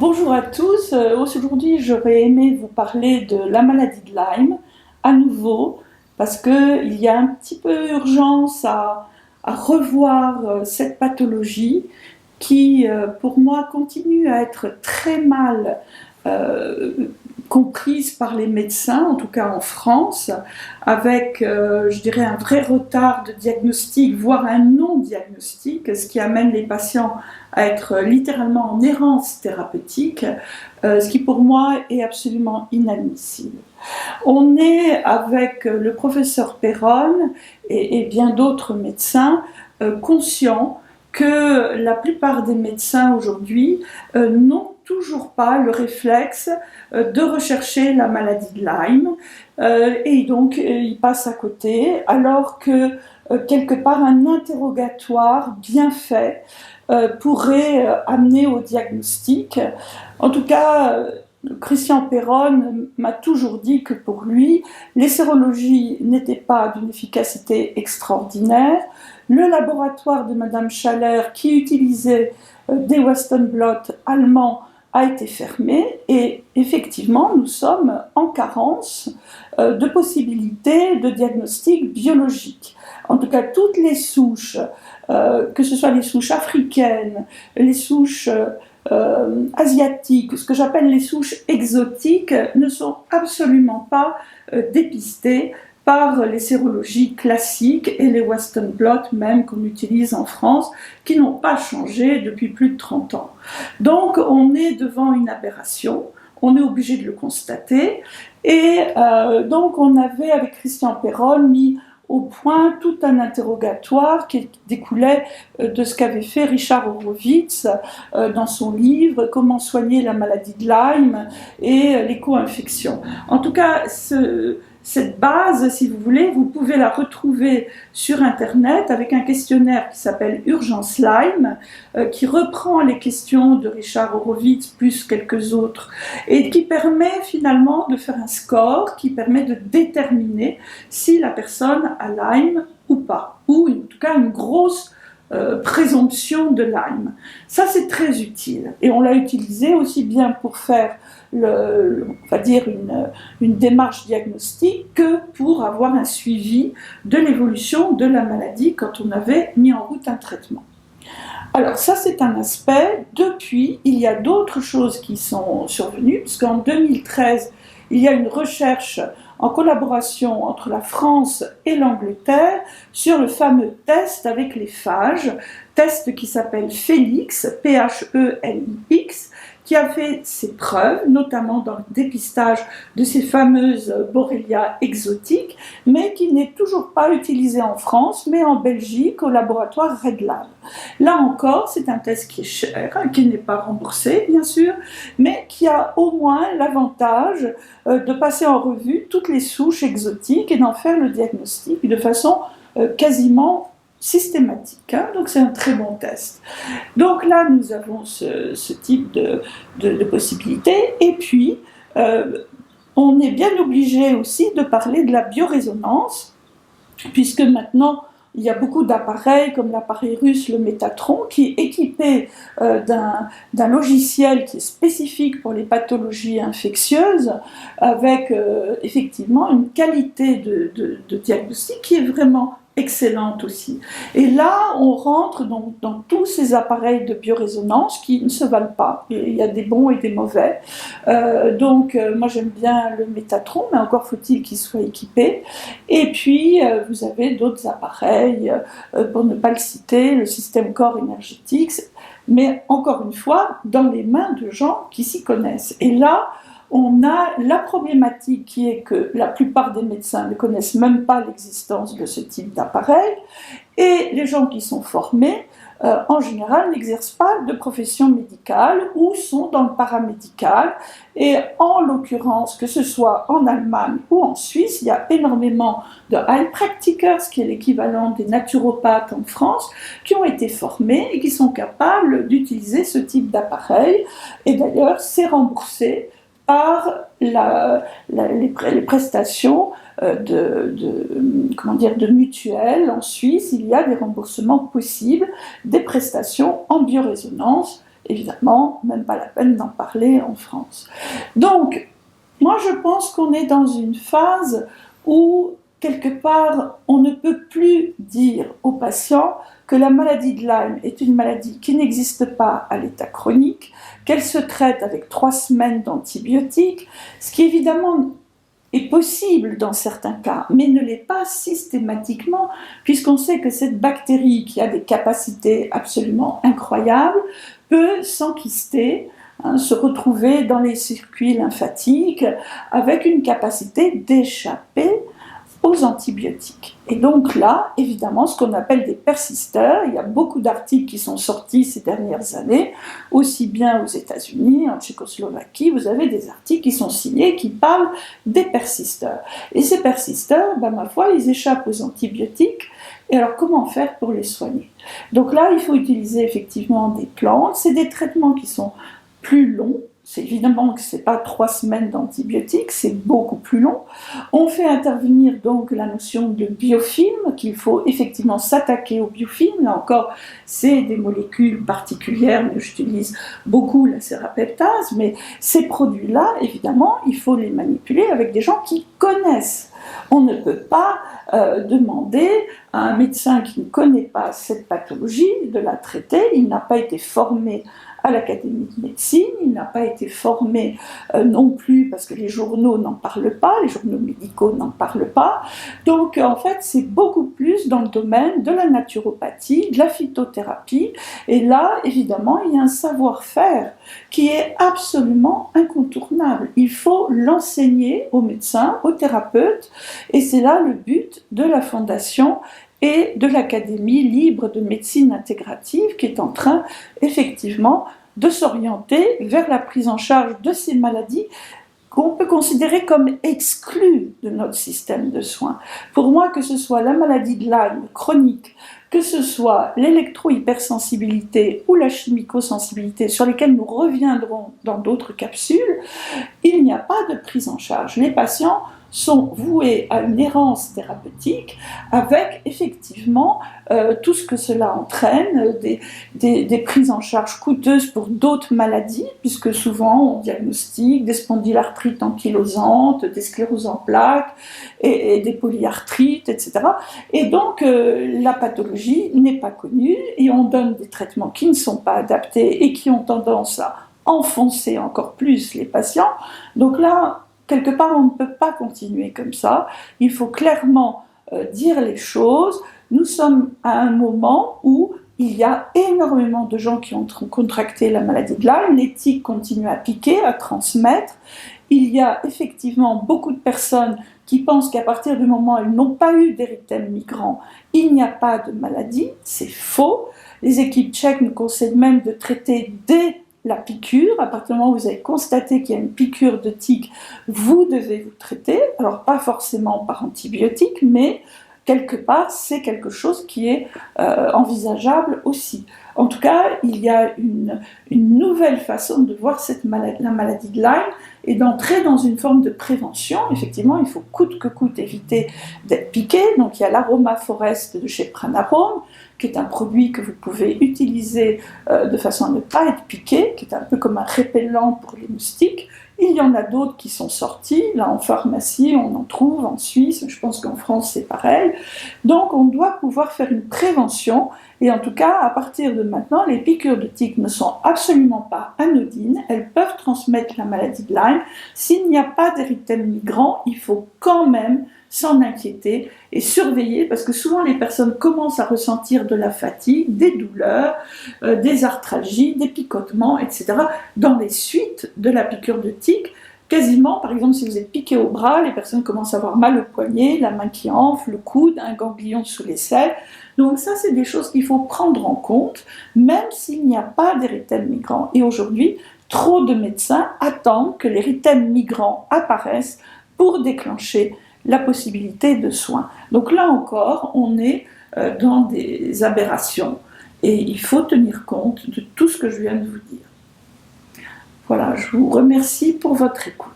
Bonjour à tous. Aujourd'hui, j'aurais aimé vous parler de la maladie de Lyme à nouveau parce qu'il y a un petit peu urgence à revoir cette pathologie qui, pour moi, continue à être très mal euh, comprise par les médecins, en tout cas en France, avec, je dirais, un vrai retard de diagnostic, voire un non-diagnostic, ce qui amène les patients à être littéralement en errance thérapeutique, ce qui pour moi est absolument inadmissible. On est avec le professeur Perron et bien d'autres médecins conscients que la plupart des médecins aujourd'hui n'ont toujours pas le réflexe de rechercher la maladie de Lyme et donc ils passent à côté alors que quelque part un interrogatoire bien fait pourrait amener au diagnostic. En tout cas, Christian Perron m'a toujours dit que pour lui, les sérologies n'étaient pas d'une efficacité extraordinaire. Le laboratoire de Madame Schaller, qui utilisait des Western blot allemands, a été fermé et effectivement, nous sommes en carence de possibilités de diagnostic biologique. En tout cas, toutes les souches, que ce soit les souches africaines, les souches asiatiques, ce que j'appelle les souches exotiques, ne sont absolument pas dépistées par les sérologies classiques et les Western blot même qu'on utilise en France, qui n'ont pas changé depuis plus de 30 ans. Donc on est devant une aberration, on est obligé de le constater, et donc on avait avec Christian Perron mis au point tout un interrogatoire qui découlait de ce qu'avait fait Richard Horowitz dans son livre « Comment soigner la maladie de Lyme et les co-infections ». En tout cas, cette base, si vous voulez, vous pouvez la retrouver sur Internet avec un questionnaire qui s'appelle Urgence Lyme, qui reprend les questions de Richard Horowitz plus quelques autres et qui permet finalement de faire un score qui permet de déterminer si la personne a Lyme ou pas, ou en tout cas une grosse présomption de Lyme. Ça, c'est très utile et on l'a utilisé aussi bien pour faire on va dire une démarche diagnostique que pour avoir un suivi de l'évolution de la maladie quand on avait mis en route un traitement. Alors ça, c'est un aspect. Depuis, il y a d'autres choses qui sont survenues, puisqu'en 2013, il y a une recherche en collaboration entre la France et l'Angleterre sur le fameux test avec les phages, test qui s'appelle Phelix, Phelix, qui a fait ses preuves, notamment dans le dépistage de ces fameuses Borrelia exotiques, mais qui n'est toujours pas utilisé en France, mais en Belgique, au laboratoire RedLab. Là encore, c'est un test qui est cher, qui n'est pas remboursé, bien sûr, mais qui a au moins l'avantage de passer en revue toutes les souches exotiques et d'en faire le diagnostic de façon quasiment systématique. Donc c'est un très bon test. Donc là, nous avons ce type de possibilités. Et puis, on est bien obligé aussi de parler de la biorésonance, puisque maintenant, il y a beaucoup d'appareils comme l'appareil russe, le Métatron, qui est équipé d'un logiciel qui est spécifique pour les pathologies infectieuses, avec effectivement une qualité de diagnostic qui est vraiment excellente aussi. Et là, on rentre dans tous ces appareils de biorésonance qui ne se valent pas. Il y a des bons et des mauvais. Donc, moi, j'aime bien le Métatron, mais encore faut-il qu'il soit équipé. Et puis, vous avez d'autres appareils, pour ne pas le citer, le système corps énergétique, mais encore une fois, dans les mains de gens qui s'y connaissent. Et là, on a la problématique qui est que la plupart des médecins ne connaissent même pas l'existence de ce type d'appareil et les gens qui sont formés, en général, n'exercent pas de profession médicale ou sont dans le paramédical. Et en l'occurrence, que ce soit en Allemagne ou en Suisse, il y a énormément de Heilpraktiker, qui est l'équivalent des naturopathes en France, qui ont été formés et qui sont capables d'utiliser ce type d'appareil. Et d'ailleurs, c'est remboursé par les prestations de mutuelles. En Suisse, il y a des remboursements possibles des prestations en biorésonance évidemment, même pas la peine d'en parler en France. Donc, moi je pense qu'on est dans une phase où, quelque part, on ne peut plus dire aux patients que la maladie de Lyme est une maladie qui n'existe pas à l'état chronique, qu'elle se traite avec 3 semaines d'antibiotiques, ce qui évidemment est possible dans certains cas, mais ne l'est pas systématiquement, puisqu'on sait que cette bactérie, qui a des capacités absolument incroyables, peut s'enquister, se retrouver dans les circuits lymphatiques avec une capacité d'échapper aux antibiotiques. Et donc là, évidemment, ce qu'on appelle des persisteurs, il y a beaucoup d'articles qui sont sortis ces dernières années, aussi bien aux États-Unis, en Tchécoslovaquie, vous avez des articles qui sont signés qui parlent des persisteurs. Et ces persisteurs, ma foi, ils échappent aux antibiotiques. Et alors, comment faire pour les soigner? Donc là, il faut utiliser effectivement des plantes. C'est des traitements qui sont plus longs. C'est évidemment que ce n'est pas 3 semaines d'antibiotiques, c'est beaucoup plus long. On fait intervenir donc la notion de biofilm, qu'il faut effectivement s'attaquer au biofilm. Là encore, c'est des molécules particulières, mais j'utilise beaucoup la sérapeptase. Mais ces produits-là, évidemment, il faut les manipuler avec des gens qui connaissent. On ne peut pas demander à un médecin qui ne connaît pas cette pathologie de la traiter. Il n'a pas été formé à l'Académie de médecine, il n'a pas été formé non plus parce que les journaux n'en parlent pas, les journaux médicaux n'en parlent pas. Donc en fait, c'est beaucoup plus dans le domaine de la naturopathie, de la phytothérapie. Et là, évidemment, il y a un savoir-faire qui est absolument incontournable. Il faut l'enseigner aux médecins, aux thérapeutes, et c'est là le but de la Fondation et de l'Académie libre de médecine intégrative qui est en train effectivement de s'orienter vers la prise en charge de ces maladies qu'on peut considérer comme exclues de notre système de soins. Pour moi, que ce soit la maladie de Lyme chronique, que ce soit l'électro-hypersensibilité ou la chimico-sensibilité, sur lesquelles nous reviendrons dans d'autres capsules, il n'y a pas de prise en charge. Les patients sont voués à une errance thérapeutique avec effectivement tout ce que cela entraîne, des prises en charge coûteuses pour d'autres maladies, puisque souvent on diagnostique des spondylarthrites ankylosantes, des scléroses en plaques et des polyarthrites, etc. Et donc la pathologie n'est pas connue et on donne des traitements qui ne sont pas adaptés et qui ont tendance à enfoncer encore plus les patients. Donc là, quelque part, on ne peut pas continuer comme ça. Il faut clairement dire les choses. Nous sommes à un moment où il y a énormément de gens qui ont contracté la maladie de Lyme. Les tiques continuent à piquer, à transmettre. Il y a effectivement beaucoup de personnes qui pensent qu'à partir du moment où elles n'ont pas eu d'érythème migrant, il n'y a pas de maladie. C'est faux. Les équipes tchèques nous conseillent même de traiter dès la piqûre. À partir du moment où vous avez constaté qu'il y a une piqûre de tique, vous devez vous traiter. Alors pas forcément par antibiotiques, mais quelque part, c'est quelque chose qui est envisageable aussi. En tout cas, il y a une nouvelle façon de voir la maladie de Lyme et d'entrer dans une forme de prévention. Effectivement, il faut coûte que coûte éviter d'être piqué. Donc il y a l'Aroma Forest de chez Pranarome, qui est un produit que vous pouvez utiliser de façon à ne pas être piqué, qui est un peu comme un répellent pour les moustiques. Il y en a d'autres qui sont sortis, là en pharmacie, on en trouve en Suisse, je pense qu'en France c'est pareil. Donc on doit pouvoir faire une prévention, et en tout cas, à partir de maintenant, les piqûres de tiques ne sont absolument pas anodines, elles peuvent transmettre la maladie de Lyme. S'il n'y a pas d'érythème migrant, il faut quand même s'en inquiéter et surveiller, parce que souvent les personnes commencent à ressentir de la fatigue, des douleurs, des arthralgies, des picotements, etc. dans les suites de la piqûre de tique. Quasiment, par exemple, si vous êtes piqué au bras, les personnes commencent à avoir mal au poignet, la main qui enfle, le coude, un ganglion sous l'aisselle. Donc ça, c'est des choses qu'il faut prendre en compte, même s'il n'y a pas d'érythème migrant. Et aujourd'hui, trop de médecins attendent que l'érythème migrant apparaisse pour déclencher la possibilité de soins. Donc là encore, on est dans des aberrations et il faut tenir compte de tout ce que je viens de vous dire. Voilà, je vous remercie pour votre écoute.